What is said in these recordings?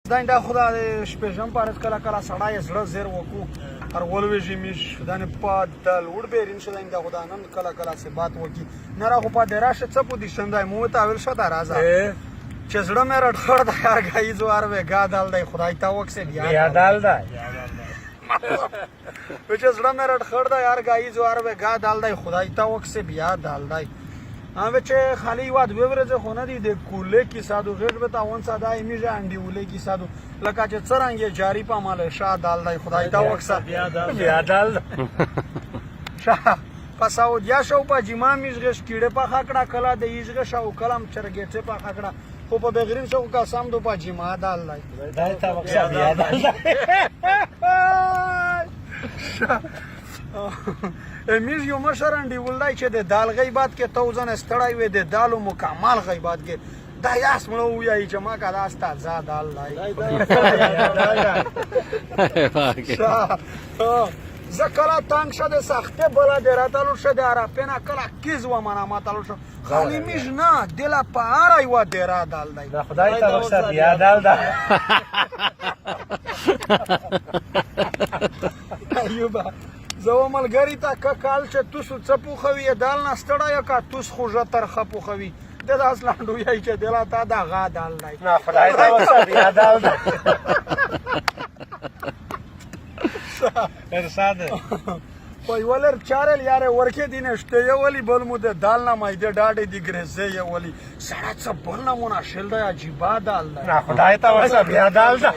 دا خدا شپږم پارت کله کله سړی زړه زیر وکړو هر ولویږي میش دانه پاد دل وړ بیرین شو دا خدا نن کله کله سه بات وکی نه را خو پاد راشه څه پوزیشن دی مو ته ویل شو دا راځه چې زړه مې رټ خړ دا یار غای زوار وې غادال دی خدای تا وکسه بیا دال دی چې زړه مې رټ خړ دا یار غای زوار وې غادال دی خدای تا وکسه بیا دال دی هغه چې خالی واد وورځه خو نه دی د کوله کې سادو غیر به تاون ساده میږي انډي ولې کې سادو لکه چې څرنګه جاری په مال شاه دال دی خدای تا وکسه بیا دال شاه پساو یا شو په جما میږي کیړه په خکړه کلا د ایږي شو کلم چرګټه په خکړه خو په بغرین شو کا سم دو په جما دال دی دای تا وکسه بیا دال میږ یو مشر انډي ولای چې د دال غیبات کې توزن استړای وې د دالو مکمل غیبات کې دا یاس مړو وی چې ما کا داستا زاد دال لای زکلا تانګ شده سخته بلا دراتلو شده عرفنا کلا کیز و منا ماتلو شو خالی میږ نه دلا پارای و درا دال دی دا خدای ته وسه بیا دال دا ایوبا زو ملګری تا کال چې توسو څپو خوي دال نه ستړای کا توس خوجه تر خپو خوي د اصلاندو یای چې دلا تا دا غا دال دی نه خدای ته وسه بیا دال دا ارشاد پای ولر چارل یاره ورکه دینه شته یو ولی بل مو د دال نه مایده ډاډې دی ګرځي یو ولی سړی څه بل نه مونږ شل دی عجیبه دال دی نه خدای ته وسه بیا دال دا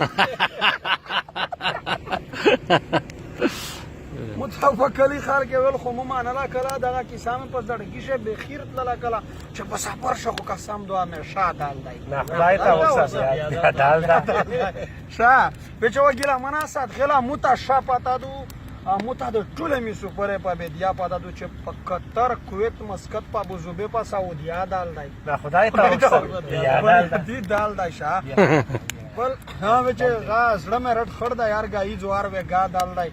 متفکلی خار کې ول خو مو نه لا کلا دغه کیسام په زړګی شه به خیر تل کلا چې په سفر شو قسم دوه مې شاه دال دی نه خدای ته وسه بیا دال دا شاه بچو ګلا مناسات خلا متشا پتا دو متا د ټوله می سپره په بدیا پتا دو چې په قطر کویت مسقط په ابوظبی په سعودیا دال دی نه خدای ته وسه بیا دال دی دال دی شاه بل ها بچ غاز لمه رټ خړ دا یار غای جوار و غا دال دی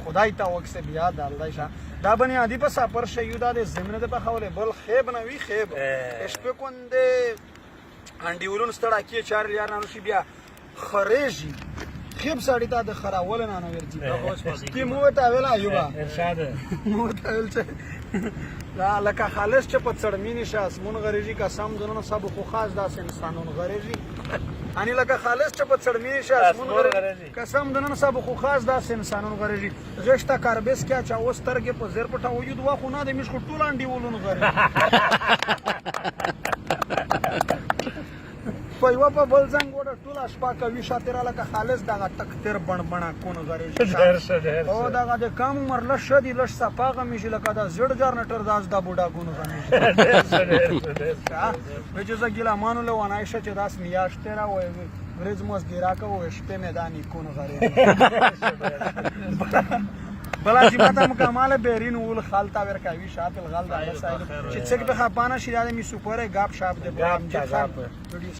خدای ته وکسه بیا دال دی شاه دا بنی ادی په سفر شیو دا د زمینه د په خوله بل خیب نه وی خیب شپه کنده انډي ولون ستړه کی چار یار نه شي بیا خریجی خیب ساړی ته د خراول نه نه ورځي کی مو ته ویلا ایوبا ارشاد مو ته ویل چې لا لکه خالص چې په څړمینی شاس مون غریجی قسم دنه سب خو خاص داس انسانون غریجی ani لکه خالص چې په څړمینی شاس مون غریجی قسم دنه سب خو خاص داس انسانون غریجی رښتا کاربس کیا چا اوسترګه په زیر پټه وې دوه خو نه د مش ټول انډي ولون غریجی په یو په بل څنګه وړ ټول شپه کوي شاتره لکه خالص دغه تکتر بڼ کونه غریږي او دغه د کم عمر لښ دی لښ صفاغه میشي لکه دا زړ جرنټر داس دا بوډا کونه غریږي وجه زګیلا مانو له ونایشه چې داس میاشته را وای ورځ موس ګیرا کو شپه میدانی کونه غریږي بلا چې ماته مکمل بیرین ول خالتا ور کوي شاپ الغال دا سایل چې څنګه په خپانه شیداده می سپوره غاب شاپ د برام چې